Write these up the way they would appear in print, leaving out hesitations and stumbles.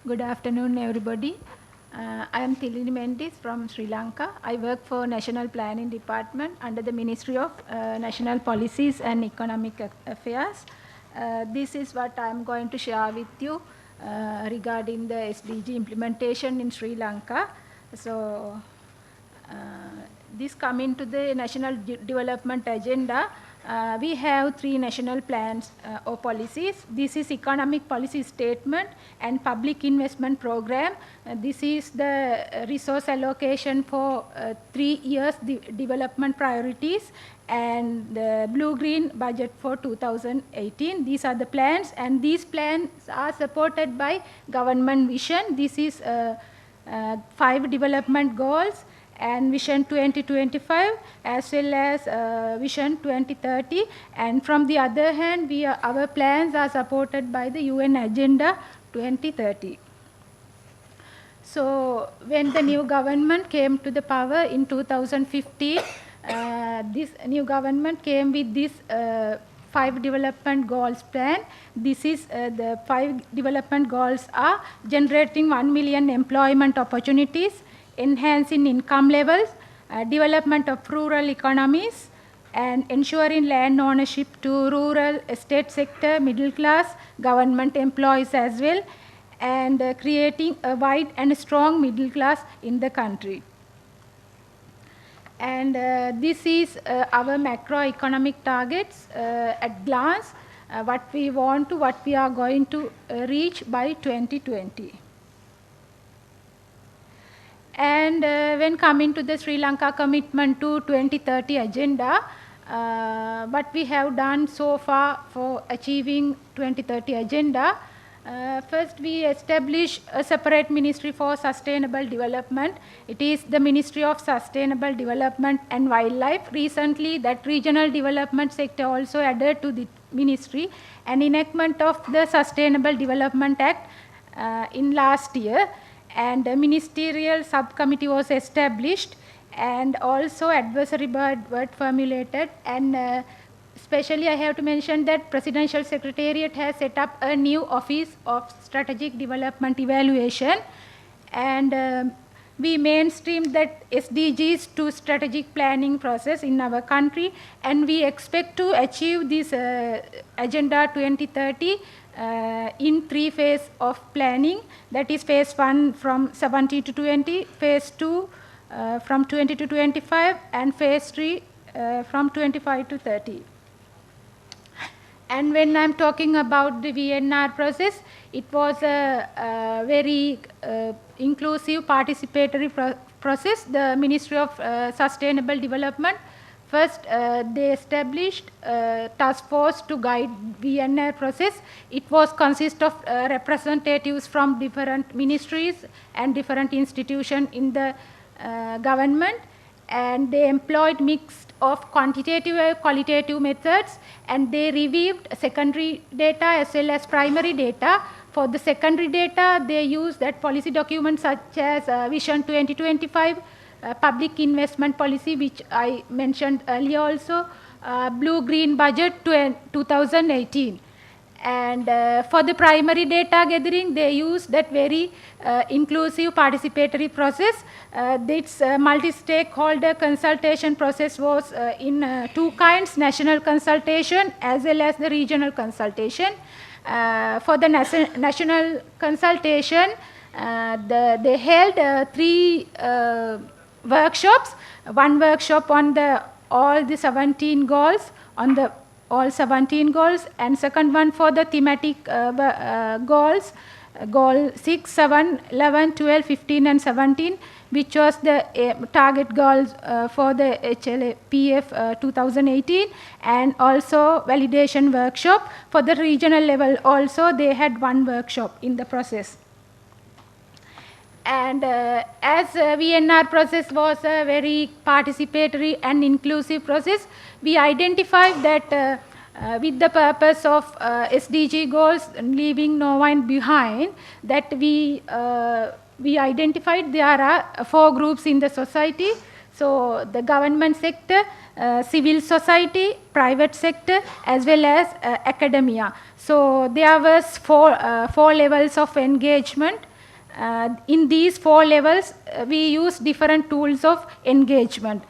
Good afternoon, everybody. I am Tilini Mendis from Sri Lanka. I work for National Planning Department under the Ministry of National Policies and Economic Affairs. This is what I am going to share with you regarding the SDG implementation in Sri Lanka. So, this coming to the National Development Agenda. We have 3 national plans or policies. This is economic policy statement and public investment program. This is the resource allocation for 3 years development priorities and the blue-green budget for 2018. These are the plans, and these plans are supported by government vision. This is 5 development goals and Vision 2025 as well as Vision 2030, and from the other hand our plans are supported by the UN Agenda 2030. So when the new government came to the power in 2015, this new government came with this 5 development goals plan. This is the 5 development goals are generating 1 million employment opportunities, enhancing income levels, development of rural economies, and ensuring land ownership to rural estate sector, middle class, government employees as well, and creating a wide and strong middle class in the country. And this is our macroeconomic targets at glance, what we are going to reach by 2020. And when coming to the Sri Lanka commitment to 2030 agenda, what we have done so far for achieving 2030 agenda, first we established a separate ministry for sustainable development. It is the Ministry of Sustainable Development and Wildlife. Recently that regional development sector also added to the ministry, and enactment of the Sustainable Development Act in last year, and a ministerial subcommittee was established, and also advisory board were formulated, and especially I have to mention that Presidential Secretariat has set up a new Office of Strategic Development Evaluation, and we mainstream that SDGs to strategic planning process in our country, and we expect to achieve this Agenda 2030 in 3 phases of planning. That is phase 1 from 17 to 20, phase 2 from 20 to 25, and phase 3 from 25 to 30. And when I'm talking about the VNR process, it was a very inclusive participatory process. The Ministry of Sustainable Development, first they established a task force to guide VNR process. It was consist of representatives from different ministries and different institutions in the government, and they employed mixed of quantitative and qualitative methods, and they reviewed secondary data as well as primary data. For the secondary data, they used that policy documents such as Vision 2025, public investment policy, which I mentioned earlier also, blue-green budget 2018. And for the primary data gathering, they use that very inclusive participatory process. This multi-stakeholder consultation process was in 2 kinds, national consultation as well as the regional consultation. For the national consultation, they held 3 workshops. 1 workshop on all the 17 goals, all 17 goals, and second one for the thematic goals, goal 6, 7, 11, 12, 15 and 17, which was the target goals for the HLPF 2018, and also validation workshop. For the regional level also they had 1 workshop in the process. And as VNR process was a very participatory and inclusive process, we identified that with the purpose of SDG goals, leaving no one behind, that we identified there are 4 groups in the society. So the government sector, civil society, private sector, as well as academia. So there was four levels of engagement. In these 4 levels, we use different tools of engagement.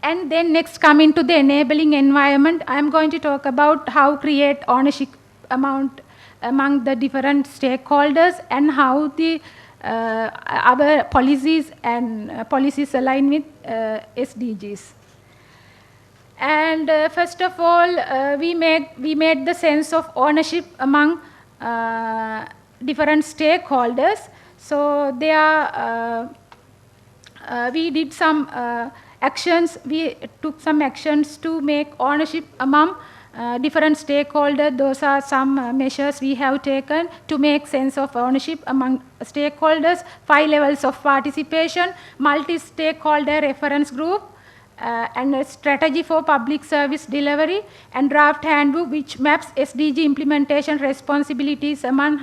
And then next, coming to the enabling environment, I'm going to talk about how create ownership among the different stakeholders and how the our policies and policies align with SDGs. And first of all, we made the sense of ownership among different stakeholders. So there we did some actions. We took some actions to make ownership among different stakeholders. Those are some measures we have taken to make sense of ownership among stakeholders. 5 levels of participation, multi-stakeholder reference group, and a strategy for public service delivery, and draft handbook which maps SDG implementation responsibilities among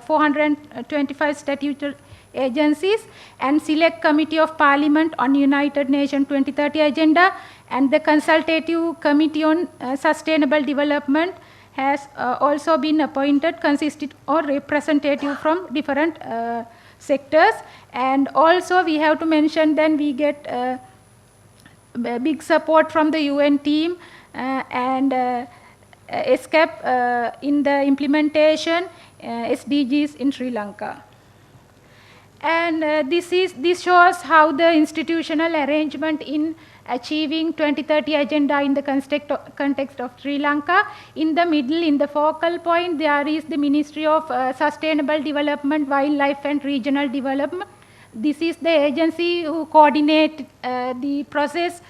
425 statutory agencies, and select committee of parliament on United Nations 2030 agenda, and the consultative committee on sustainable development has also been appointed, consisted or representative from different sectors. And also we have to mention then we get big support from the UN team and ESCAP in the implementation SDGs in Sri Lanka. And this shows how the institutional arrangement in achieving 2030 agenda in the context of Sri Lanka. In the middle, in the focal point, there is the Ministry of Sustainable Development, Wildlife and Regional Development. This is the agency who coordinates the process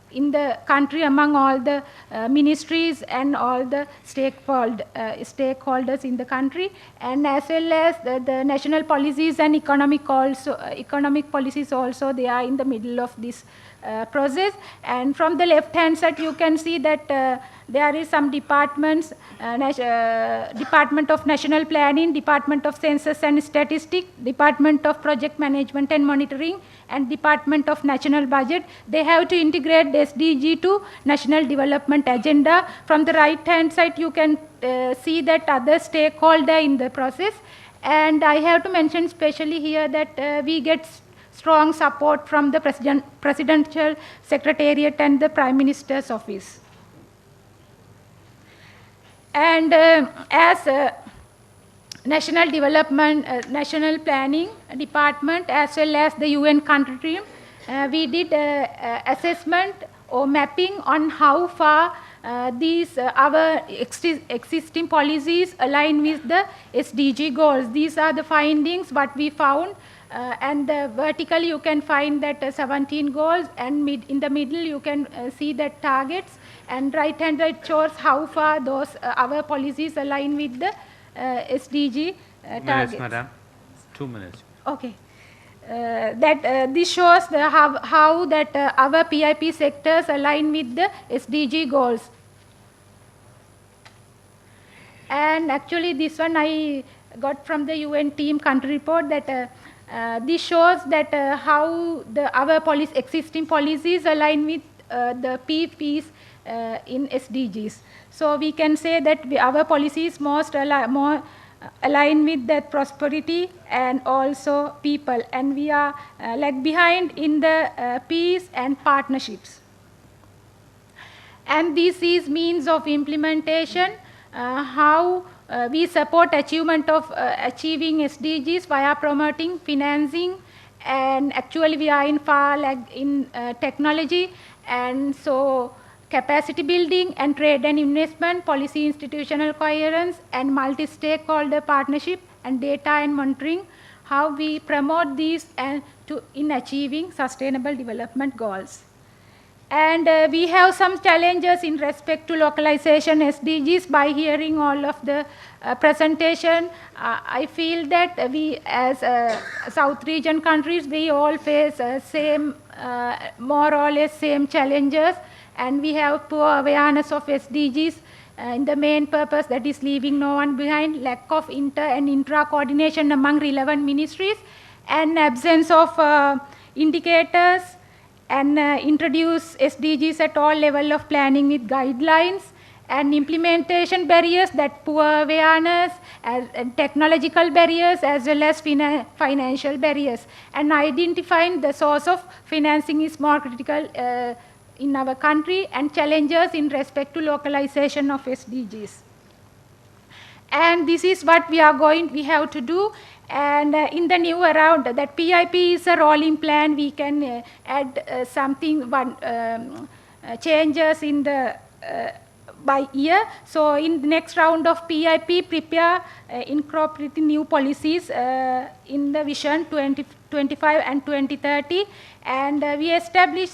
in the country among all the ministries and all the stakeholders in the country, and as well as the national policies and economic policies also, they are in the middle of this process. And from the left hand side you can see that there is some departments, Department of National Planning, Department of Census and Statistics, Department of Project Management and Monitoring, and Department of National Budget. They have to integrate the SDG to National Development Agenda. From the right hand side you can see that other stakeholder in the process. And I have to mention especially here that we get strong support from the Presidential Secretariat and the Prime Minister's Office. And as National Development, National Planning Department as well as the UN country team, we did assessment or mapping on how far these our existing policies align with the SDG goals. These are the findings what we found, and vertically you can find that 17 goals, and in the middle you can see that targets, and right hand side shows how far those our policies align with the SDG targets. Madam. 2 minutes. Okay. This shows how that our PIP sectors align with the SDG goals. And actually this one I got from the UN team country report, that this shows that how our existing policies align with the PPs in SDGs. So we can say that our policies more align with that prosperity and also people, and we are lag behind in the peace and partnerships. And this is means of implementation, how we support achievement of achieving SDGs via promoting financing, and actually we are in far lag in technology, and so capacity building and trade and investment, policy institutional coherence and multi-stakeholder partnership, and data and monitoring, how we promote these and in achieving sustainable development goals. And we have some challenges in respect to localization SDGs. By hearing all of the presentation, I feel that we as South region countries, we all face same, more or less same challenges, and we have poor awareness of SDGs in the main purpose, that is leaving no one behind, lack of inter and intra-coordination among relevant ministries, and absence of indicators, and introduce SDGs at all level of planning with guidelines, and implementation barriers, that poor awareness, and technological barriers as well as financial barriers. And identifying the source of financing is more critical in our country, and challenges in respect to localization of SDGs. And this is what we have to do. And in the new round, that PIP is a rolling plan. We can add changes in the by year. So in the next round of PIP, prepare incorporating new policies in the vision 2025 and 2030. And we established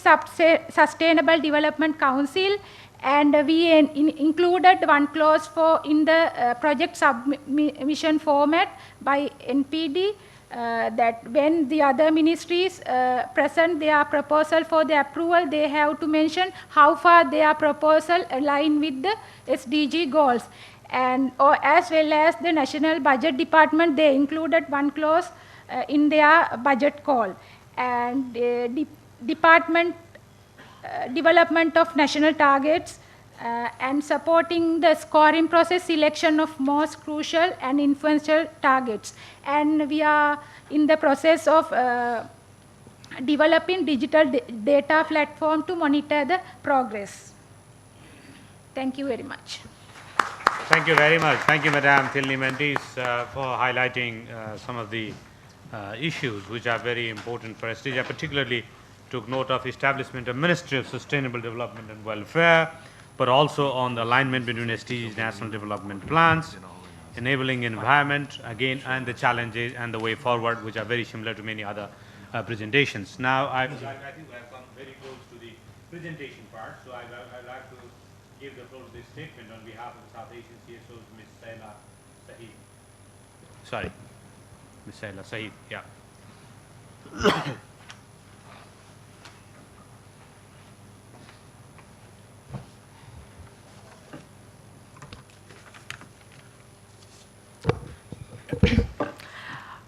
Sustainable Development Council, and we included one clause in the project submission format by NPD, that when the other ministries present their proposal for the approval, they have to mention how far their proposal align with the SDG goals. And as well as the National Budget Department, they included one clause in their budget call. And department development of national targets and supporting the scoring process, selection of most crucial and influential targets. And we are in the process of developing digital data platform to monitor the progress. Thank you very much. Thank you very much. Thank you, Madam Tilni Mendes, for highlighting some of the issues which are very important for SDG. I particularly took note of establishment of Ministry of Sustainable Development and Welfare, but also on the alignment between SDGs, national development plans, enabling environment, again, and the challenges and the way forward, which are very similar to many other presentations. Now, I think we have come very close to the presentation part, so I'd like to give the floor to this statement on behalf of the South Asian CSOs, Ms. Saila Sahib. Sorry, Ms. Saila Sahib, yeah.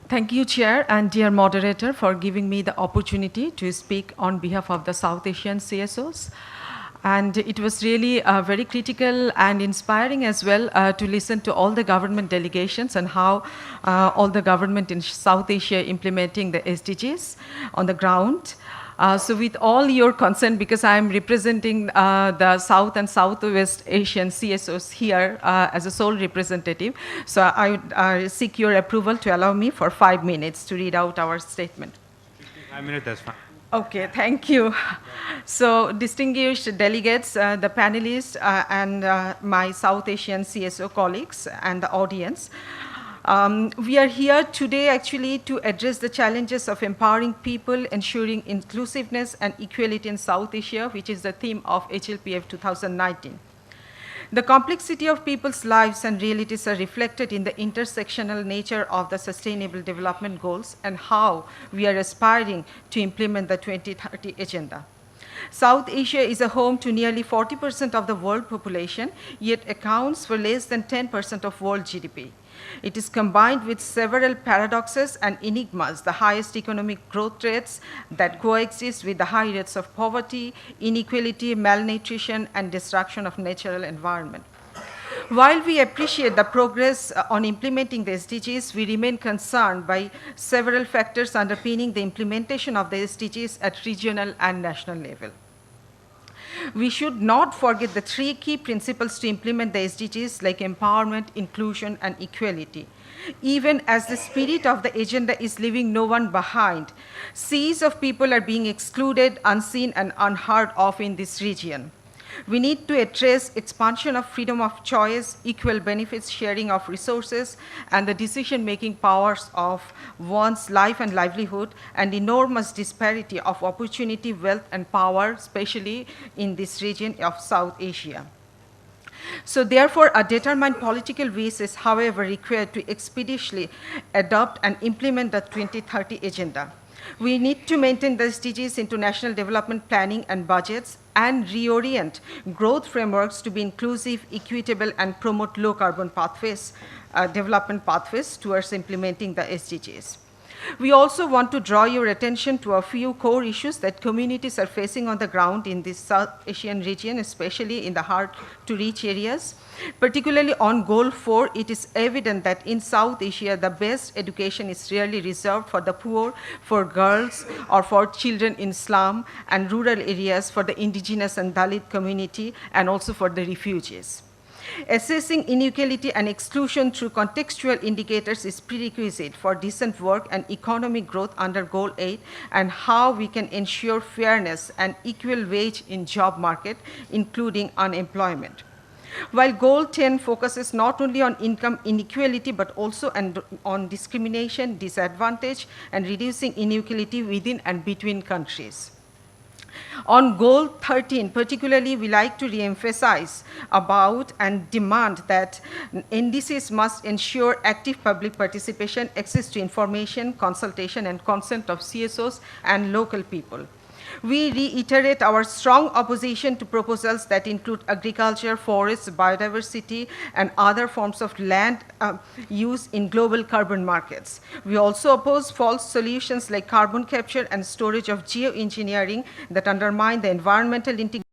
Thank you, Chair and dear moderator, for giving me the opportunity to speak on behalf of the South Asian CSOs. And it was really very critical and inspiring as well to listen to all the government delegations and how all the government in South Asia implementing the SDGs on the ground. So with all your consent, because I'm representing the South and Southwest Asian CSOs here as a sole representative, so I would seek your approval to allow me for 5 minutes to read out our statement. 5 minutes, that's fine. Okay, thank you. So distinguished delegates, the panelists, and my South Asian CSO colleagues and the audience, we are here today actually to address the challenges of empowering people, ensuring inclusiveness and equality in South Asia, which is the theme of HLPF 2019. The complexity of people's lives and realities are reflected in the intersectional nature of the Sustainable Development Goals and how we are aspiring to implement the 2030 Agenda. South Asia is a home to nearly 40% of the world population, yet accounts for less than 10% of world GDP. It is combined with several paradoxes and enigmas, the highest economic growth rates that coexist with the high rates of poverty, inequality, malnutrition, and destruction of natural environment. While we appreciate the progress on implementing the SDGs, we remain concerned by several factors underpinning the implementation of the SDGs at regional and national level. We should not forget the 3 key principles to implement the SDGs, like empowerment, inclusion, and equality. Even as the spirit of the agenda is leaving no one behind, seas of people are being excluded, unseen, and unheard of in this region. We need to address expansion of freedom of choice, equal benefits, sharing of resources, and the decision-making powers of one's life and livelihood, and enormous disparity of opportunity, wealth, and power, especially in this region of South Asia. So therefore, a determined political race is, however, required to expeditiously adopt and implement the 2030 Agenda. We need to maintain the SDGs into national development planning and budgets and reorient growth frameworks to be inclusive, equitable, and promote low-carbon pathways, development pathways towards implementing the SDGs. We also want to draw your attention to a few core issues that communities are facing on the ground in this South Asian region, especially in the hard-to-reach areas. Particularly on Goal 4, it is evident that in South Asia, the best education is rarely reserved for the poor, for girls, or for children in slum and rural areas, for the indigenous and Dalit community, and also for the refugees. Assessing inequality and exclusion through contextual indicators is prerequisite for decent work and economic growth under Goal 8, and how we can ensure fairness and equal wage in job market, including unemployment. While Goal 10 focuses not only on income inequality, but also on discrimination, disadvantage, and reducing inequality within and between countries. On Goal 13, particularly, we like to reemphasize about and demand that NDCs must ensure active public participation, access to information, consultation, and consent of CSOs and local people. We reiterate our strong opposition to proposals that include agriculture, forests, biodiversity, and other forms of land use in global carbon markets. We also oppose false solutions like carbon capture and storage of geoengineering that undermine the environmental integration